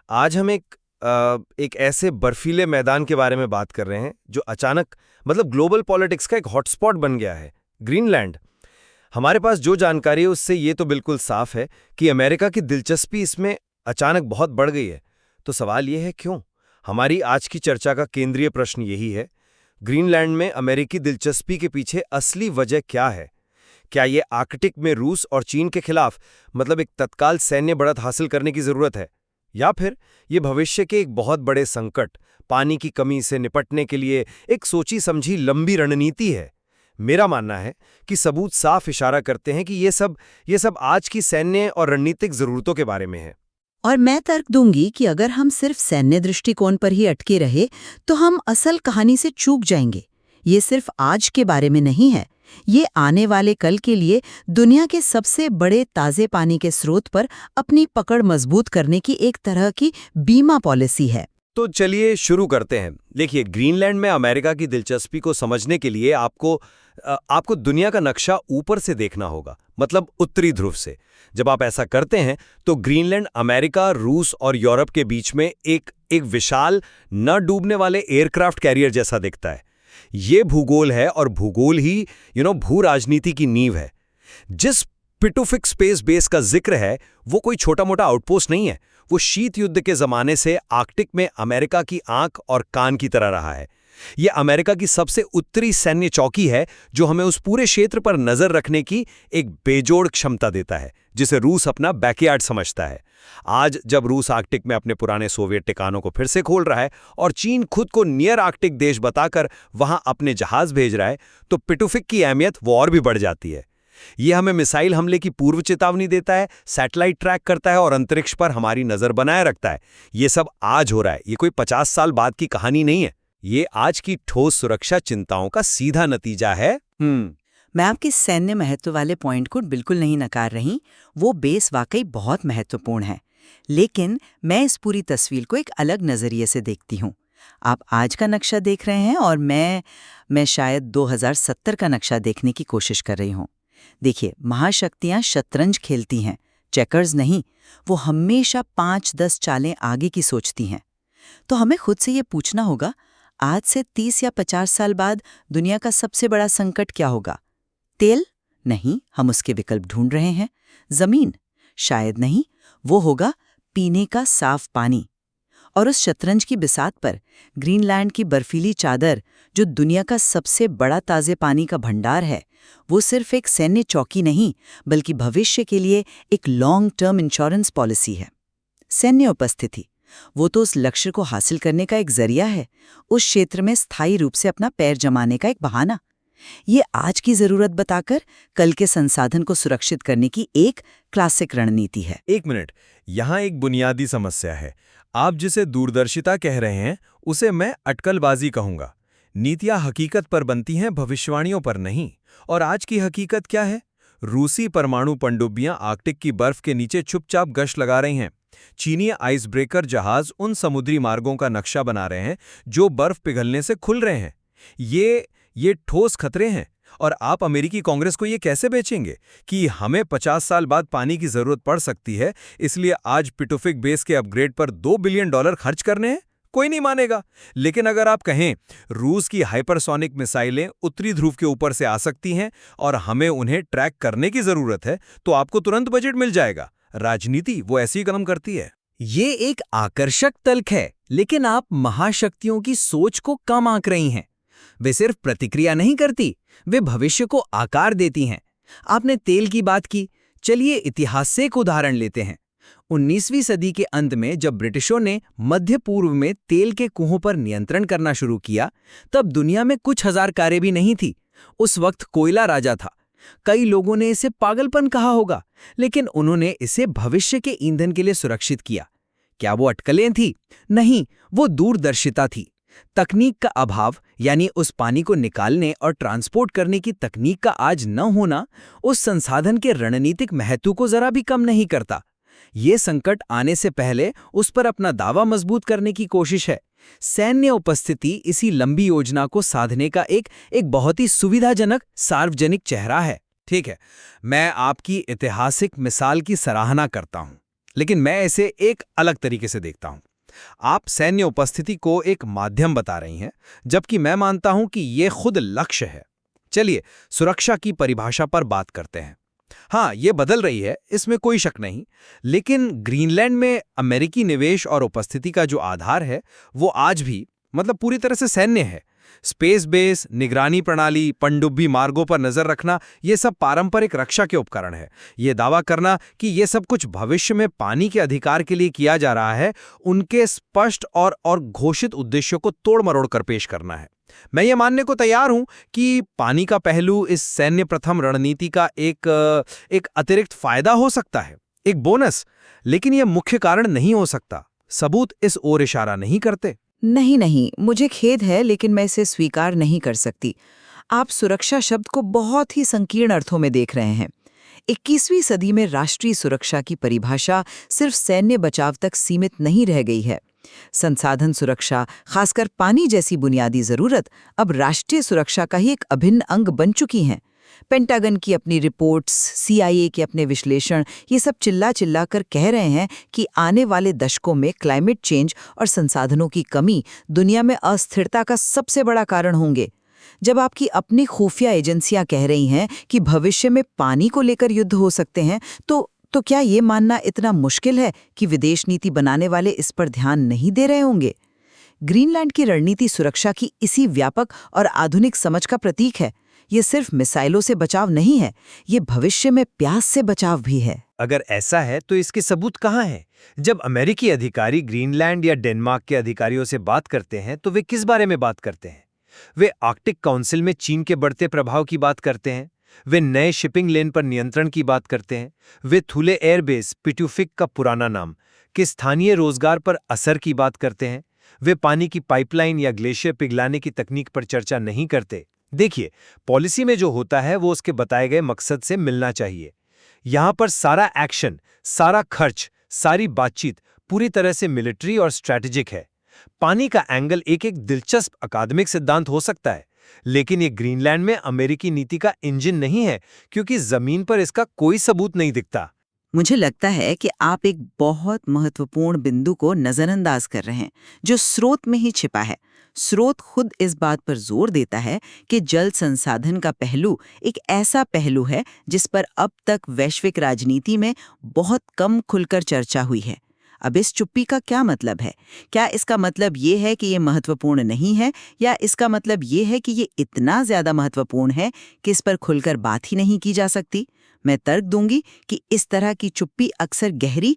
आज हम एक ऐसे बर्फीले मैदान के बारे में बात कर रहे हैं जो अचानक मतलब ग्लोबल पॉलिटिक्स का एक हॉटस्पॉट बन गया है, ग्रीनलैंड। हमारे पास जो जानकारी है उससे ये तो बिल्कुल साफ है कि अमेरिका की दिलचस्पी इसमें अचानक बहुत बढ़ गई है। तो सवाल ये है क्यों? हमारी आज की चर्चा का केंद्रीय प्रश्न यही है, ग्रीनलैंड में अमेरिकी दिलचस्पी के पीछे असली वजह क्या है? क्या ये आर्कटिक में रूस और चीन के खिलाफ मतलब एक तत्काल सैन्य बढ़त हासिल करने की जरूरत है, या फिर ये भविष्य के एक बहुत बड़े संकट, पानी की कमी से निपटने के लिए एक सोची समझी लंबी रणनीति है? मेरा मानना है कि सबूत साफ इशारा करते हैं कि ये सब आज की सैन्य और रणनीतिक जरूरतों के बारे में है। और मैं तर्क दूंगी कि अगर हम सिर्फ सैन्य दृष्टिकोण पर ही अटके रहे तो हम असल कहानी से चूक जाएंगे। ये सिर्फ आज के बारे में नहीं है, ये आने वाले कल के लिए दुनिया के सबसे बड़े ताजे पानी के स्रोत पर अपनी पकड़ मजबूत करने की एक तरह की बीमा पॉलिसी है। तो चलिए शुरू करते हैं। देखिए, ग्रीनलैंड में अमेरिका की दिलचस्पी को समझने के लिए आपको दुनिया का नक्शा ऊपर से देखना होगा, मतलब उत्तरी ध्रुव से। जब आप ऐसा करते हैं तो ग्रीनलैंड अमेरिका, रूस और यूरोप के बीच में एक विशाल न डूबने वाले एयरक्राफ्ट कैरियर जैसा दिखता है। ये भूगोल है और भूगोल ही भू राजनीति की नींव है। जिस पिटुफिक स्पेस बेस का जिक्र है वो कोई छोटा मोटा आउटपोस्ट नहीं है। वो शीत युद्ध के जमाने से आर्कटिक में अमेरिका की आंख और कान की तरह रहा है। यह अमेरिका की सबसे उत्तरी सैन्य चौकी है जो हमें उस पूरे क्षेत्र पर नजर रखने की एक बेजोड़ क्षमता देता है, जिसे रूस अपना बैकयार्ड समझता है। आज जब रूस आर्कटिक में अपने पुराने सोवियत ठिकानों को फिर से खोल रहा है और चीन खुद को नियर आर्कटिक देश बताकर वहां अपने जहाज भेज रहा है, तो पिटुफिक की अहमियत वो और भी बढ़ जाती है। यह हमें मिसाइल हमले की पूर्व चेतावनी देता है, सैटेलाइट ट्रैक करता है और अंतरिक्ष पर हमारी नजर बनाए रखता है। ये सब आज हो रहा है, ये कोई 50 साल बाद की कहानी नहीं है। ये आज की ठोस सुरक्षा चिंताओं का सीधा नतीजा है। मैं आपके सैन्य महत्व वाले पॉइंट को बिल्कुल नहीं नकार रही, वो बेस वाकई बहुत महत्वपूर्ण है। लेकिन मैं इस पूरी तस्वीर को एक अलग नजरिए से देखती हूँ। आप आज का नक्शा देख रहे हैं और मैं शायद 2070 का नक्शा देखने की कोशिश कर रही हूँ। देखिए, महाशक्तियां शतरंज खेलती हैं, चेकर्स नहीं। वो हमेशा 5-10 चालें आगे की सोचती हैं। तो हमें खुद से ये पूछना होगा, आज से 30 या 50 साल बाद दुनिया का सबसे बड़ा संकट क्या होगा? तेल? नहीं, हम उसके विकल्प ढूंढ रहे हैं। जमीन? शायद नहीं, वो होगा पीने का साफ पानी। और उस शतरंज की बिसात पर ग्रीनलैंड की बर्फीली चादर, जो दुनिया का सबसे बड़ा ताजे पानी का भंडार है, वो सिर्फ एक सैन्य चौकी नहीं बल्कि भविष्य के लिए एक लॉन्ग टर्म इंश्योरेंस पॉलिसी है। सैन्य उपस्थिति वो तो उस लक्ष्य को हासिल करने का एक जरिया है, उस क्षेत्र में स्थायी रूप से अपना पैर जमाने का एक बहाना। ये आज की जरूरत बताकर कल के संसाधन को सुरक्षित करने की एक क्लासिक रणनीति है। एक मिनट, यहाँ एक बुनियादी समस्या है। आप जिसे दूरदर्शिता कह रहे हैं उसे मैं अटकलबाजी कहूंगा। नीतियां हकीकत पर बनती हैं, भविष्यवाणियों पर नहीं। और आज की हकीकत क्या है? रूसी परमाणु पनडुब्बियां आर्कटिक की बर्फ के नीचे चुपचाप गश्त लगा रही हैं। चीनी आइस ब्रेकर जहाज उन समुद्री मार्गों का नक्शा बना रहे हैं जो बर्फ पिघलने से खुल रहे हैं। ये ठोस खतरे हैं। और आप अमेरिकी कांग्रेस को ये कैसे बेचेंगे कि हमें 50 साल बाद पानी की जरूरत पड़ सकती है, इसलिए आज पिटुफिक बेस के अपग्रेड पर $2 बिलियन खर्च करने हैं? कोई नहीं मानेगा। लेकिन अगर आप कहें रूस की हाइपरसोनिक मिसाइलें उत्तरी ध्रुव के ऊपर से आ सकती हैं और हमें उन्हें ट्रैक करने की जरूरत है, तो आपको तुरंत बजट मिल जाएगा। राजनीति वो ऐसी कदम करती है। ये एक आकर्षक तर्क है, लेकिन आप महाशक्तियों की सोच को कम आंक रही हैं। वे सिर्फ प्रतिक्रिया नहीं करती, वे भविष्य को आकार देती हैं। आपने तेल की बात की, चलिए इतिहास से एक उदाहरण लेते हैं। 19वीं सदी के अंत में जब ब्रिटिशों ने मध्य पूर्व में तेल के कुओं पर नियंत्रण करना शुरू किया, तब दुनिया में कुछ हजार कारें भी नहीं थी। उस वक्त कोयला राजा था। कई लोगों ने इसे पागलपन कहा होगा, लेकिन उन्होंने इसे भविष्य के ईंधन के लिए सुरक्षित किया। क्या वो अटकलें थी? नहीं, वो दूरदर्शिता थी। तकनीक का अभाव, यानी उस पानी को निकालने और ट्रांसपोर्ट करने की तकनीक का आज न होना, उस संसाधन के रणनीतिक महत्व को जरा भी कम नहीं करता। ये संकट आने से पहले उस पर अपना दावा मजबूत करने की कोशिश है। सैन्य उपस्थिति इसी लंबी योजना को साधने का एक बहुत ही सुविधाजनक सार्वजनिक चेहरा है। ठीक है, मैं आपकी ऐतिहासिक मिसाल की सराहना करता हूं, लेकिन मैं इसे एक अलग तरीके से देखता हूं। आप सैन्य उपस्थिति को एक माध्यम बता रही हैं, जबकि मैं मानता हूं कि ये खुद लक्ष्य है। चलिए सुरक्षा की परिभाषा पर बात करते हैं। हाँ, ये बदल रही है, इसमें कोई शक नहीं, लेकिन ग्रीनलैंड में अमेरिकी निवेश और उपस्थिति का जो आधार है वो आज भी मतलब पूरी तरह से सैन्य है। स्पेस बेस, निगरानी प्रणाली, पनडुब्बी मार्गों पर नजर रखना, ये सब पारंपरिक रक्षा के उपकरण है। ये दावा करना कि ये सब कुछ भविष्य में पानी के अधिकार के लिए किया जा रहा है, उनके स्पष्ट और घोषित उद्देश्यों को तोड़ मरोड़ कर पेश करना है। मैं ये मानने को तैयार हूं कि पानी का पहलू इस सैन्य प्रथम रणनीति का एक अतिरिक्त फायदा हो सकता है, एक बोनस, लेकिन यह मुख्य कारण नहीं हो सकता। सबूत इस ओर इशारा नहीं करते। नहीं, मुझे खेद है, लेकिन मैं इसे स्वीकार नहीं कर सकती। आप सुरक्षा शब्द को बहुत ही संकीर्ण अर्थों में देख रहे हैं। 21वीं सदी में राष्ट्रीय सुरक्षा की परिभाषा सिर्फ सैन्य बचाव तक सीमित नहीं रह गई है। संसाधन सुरक्षा, खासकर पानी जैसी बुनियादी जरूरत, अब राष्ट्रीय सुरक्षा का ही एक अभिन्न अंग बन चुकी हैं। पेंटागन की अपनी रिपोर्ट्स, CIA के अपने विश्लेषण, ये सब चिल्ला कर कह रहे हैं कि आने वाले दशकों में क्लाइमेट चेंज और संसाधनों की कमी दुनिया में अस्थिरता का सबसे बड़ा कारण होंगे। जब आपकी अपनी खुफिया एजेंसियां कह रही हैं कि भविष्य में पानी को लेकर युद्ध हो सकते हैं, तो क्या ये मानना इतना मुश्किल है कि विदेश नीति बनाने वाले इस पर ध्यान नहीं दे रहे होंगे? ग्रीनलैंड की रणनीति सुरक्षा की इसी व्यापक और आधुनिक समझ का प्रतीक है। ये सिर्फ मिसाइलों से बचाव नहीं है, ये भविष्य में प्यास से बचाव भी है। अगर ऐसा है तो इसके सबूत कहाँ हैं? जब अमेरिकी अधिकारी ग्रीनलैंड या डेनमार्क के अधिकारियों से बात करते हैं तो वे किस बारे में बात करते हैं? वे आर्कटिक काउंसिल में चीन के बढ़ते प्रभाव की बात करते हैं, वे नए शिपिंग लेन पर नियंत्रण की बात करते हैं, वे थुले एयरबेस, पिट्यूफिक का पुराना नाम, के स्थानीय रोजगार पर असर की बात करते हैं, वे पानी की पाइपलाइन या ग्लेशियर पिघलाने की तकनीक पर चर्चा नहीं करते। देखिए, पॉलिसी में जो होता है वो उसके बताए गए मकसद से मिलना चाहिए। यहां पर सारा एक्शन, सारा खर्च, सारी बातचीत पूरी तरह से मिलिट्री और स्ट्रैटेजिक है। पानी का एंगल एक दिलचस्प अकादमिक सिद्धांत हो सकता है, लेकिन ये ग्रीनलैंड में अमेरिकी नीति का इंजन नहीं है, क्योंकि जमीन पर इसका कोई सबूत नहीं दिखता। मुझे लगता है कि आप एक बहुत महत्वपूर्ण बिंदु को नजरअंदाज कर रहे हैं, जो स्रोत में ही छिपा है। स्रोत खुद इस बात पर जोर देता है कि जल संसाधन का पहलू एक ऐसा पहलू है जिस पर अब तक वैश्विक राजनीति में बहुत कम खुलकर चर्चा हुई है। अब इस चुप्पी का क्या मतलब है? क्या इसका मतलब ये है कि ये महत्वपूर्ण नहीं है, या इसका मतलब ये है कि ये इतना ज्यादा महत्वपूर्ण है कि इस पर खुलकर बात ही नहीं की जा सकती? मैं तर्क दूंगी कि इस तरह की चुप्पी अक्सर गहरी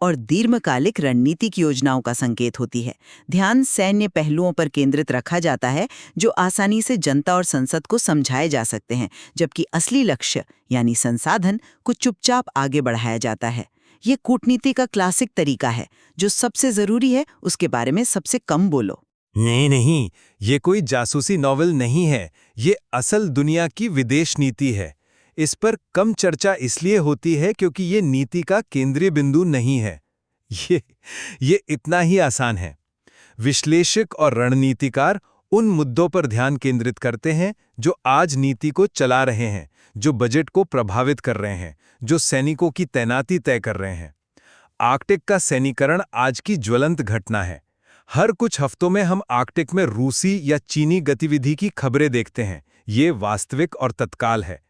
और दीर्घकालिक रणनीतिक योजनाओं का संकेत होती है। ध्यान सैन्य पहलुओं पर केंद्रित रखा जाता है जो आसानी से जनता और संसद को समझाए जा सकते हैं, जबकि असली लक्ष्य यानी संसाधन को चुपचाप आगे बढ़ाया जाता है। ये कूटनीति का क्लासिक तरीका है, जो सबसे जरूरी है उसके बारे में सबसे कम बोलो। नहीं, ये कोई जासूसी नॉवेल नहीं है, ये असल दुनिया की विदेश नीति है। इस पर कम चर्चा इसलिए होती है क्योंकि ये नीति का केंद्रीय बिंदु नहीं है। ये इतना ही आसान है। विश्लेषक और रणनीतिकार उन मुद्दों पर ध्यान केंद्रित करते हैं जो आज नीति को चला रहे हैं, जो बजट को प्रभावित कर रहे हैं, जो सैनिकों की तैनाती तय कर रहे हैं। आर्कटिक का सैनिकरण आज की ज्वलंत घटना है। हर कुछ हफ्तों में हम आर्कटिक में रूसी या चीनी गतिविधि की खबरें देखते हैं। ये वास्तविक और तत्काल है।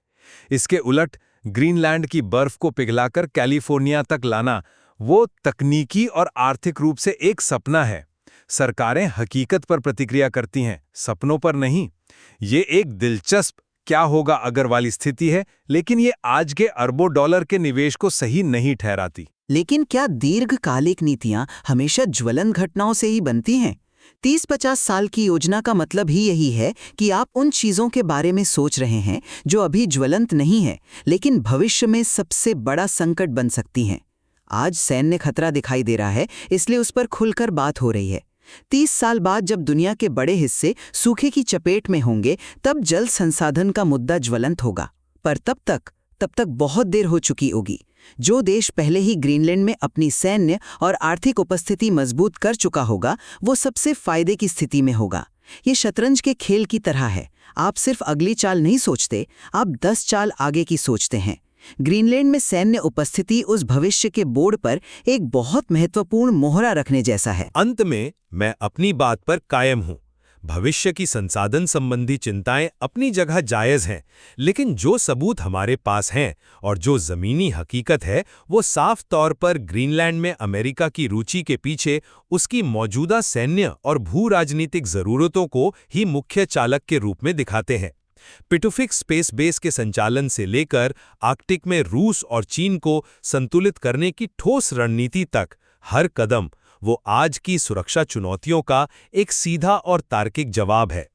इसके उलट ग्रीनलैंड की बर्फ को पिघलाकर कैलिफोर्निया तक लाना वो तकनीकी और आर्थिक रूप से एक सपना है। सरकारें हकीकत पर प्रतिक्रिया करती हैं, सपनों पर नहीं। ये एक दिलचस्प क्या होगा अगर वाली स्थिति है, लेकिन ये आज के अरबों डॉलर के निवेश को सही नहीं ठहराती। लेकिन क्या दीर्घकालिक नीतियां हमेशा ज्वलंत घटनाओं से ही बनती हैं? 30-50 साल की योजना का मतलब ही यही है कि आप उन चीजों के बारे में सोच रहे हैं जो अभी ज्वलंत नहीं है, लेकिन भविष्य में सबसे बड़ा संकट बन सकती हैं। आज सैन्य खतरा दिखाई दे रहा है, इसलिए उस पर खुलकर बात हो रही है। 30 साल बाद जब दुनिया के बड़े हिस्से सूखे की चपेट में होंगे, तब जल संसाधन का मुद्दा ज्वलंत होगा। पर तब तक बहुत देर हो चुकी होगी। जो देश पहले ही ग्रीनलैंड में अपनी सैन्य और आर्थिक उपस्थिति मजबूत कर चुका होगा, वो सबसे फायदे की स्थिति में होगा। ये शतरंज के खेल की तरह है। आप सिर्फ अगली चाल नहीं सोचते, आप 10 चाल आगे की सोचते हैं। ग्रीनलैंड में सैन्य उपस्थिति उस भविष्य के बोर्ड पर एक बहुत महत्वपूर्ण मोहरा रखने जैसा है। अंत में मैं अपनी बात पर कायम हूं। भविष्य की संसाधन संबंधी चिंताएं अपनी जगह जायज हैं, लेकिन जो सबूत हमारे पास हैं और जो जमीनी हकीकत है वो साफ तौर पर ग्रीनलैंड में अमेरिका की रुचि के पीछे उसकी मौजूदा सैन्य और भू राजनीतिक जरूरतों को ही मुख्य चालक के रूप में दिखाते हैं। पैसिफिक स्पेस बेस के संचालन से लेकर आर्कटिक में रूस और चीन को संतुलित करने की ठोस रणनीति तक, हर कदम वो आज की सुरक्षा चुनौतियों का एक सीधा और तार्किक जवाब है।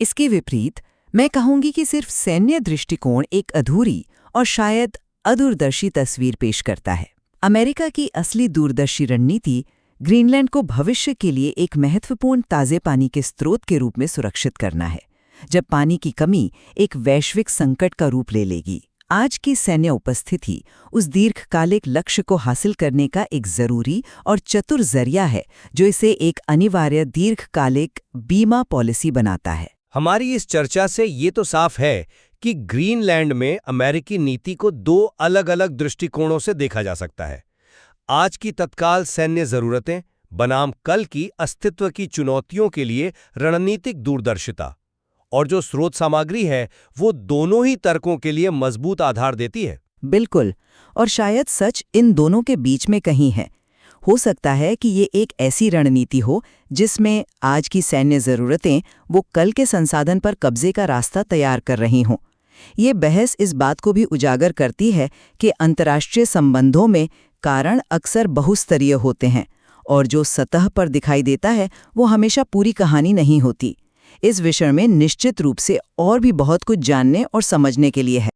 इसके विपरीत मैं कहूंगी कि सिर्फ सैन्य दृष्टिकोण एक अधूरी और शायद अदूरदर्शी तस्वीर पेश करता है। अमेरिका की असली दूरदर्शी रणनीति ग्रीनलैंड को भविष्य के लिए एक महत्वपूर्ण ताजे पानी के स्रोत के रूप में सुरक्षित करना है, जब पानी की कमी एक वैश्विक संकट का रूप ले लेगी। आज की सैन्य उपस्थिति उस दीर्घकालिक लक्ष्य को हासिल करने का एक जरूरी और चतुर जरिया है, जो इसे एक अनिवार्य दीर्घकालिक बीमा पॉलिसी बनाता है। हमारी इस चर्चा से ये तो साफ है कि ग्रीनलैंड में अमेरिकी नीति को दो अलग-अलग दृष्टिकोणों से देखा जा सकता है। आज की तत्काल सैन्य जरूरतें बनाम कल की अस्तित्व की चुनौतियों के लिए रणनीतिक दूरदर्शिता, और जो स्रोत सामग्री है वो दोनों ही तर्कों के लिए मजबूत आधार देती है। बिल्कुल, और शायद सच इन दोनों के बीच में कहीं है। हो सकता है कि ये एक ऐसी रणनीति हो जिसमें आज की सैन्य जरूरतें वो कल के संसाधन पर कब्जे का रास्ता तैयार कर रही हों। ये बहस इस बात को भी उजागर करती है कि अंतर्राष्ट्रीय संबंधों में कारण अक्सर बहुस्तरीय होते हैं, और जो सतह पर दिखाई देता है वो हमेशा पूरी कहानी नहीं होती। इस विषय में निश्चित रूप से और भी बहुत कुछ जानने और समझने के लिए है।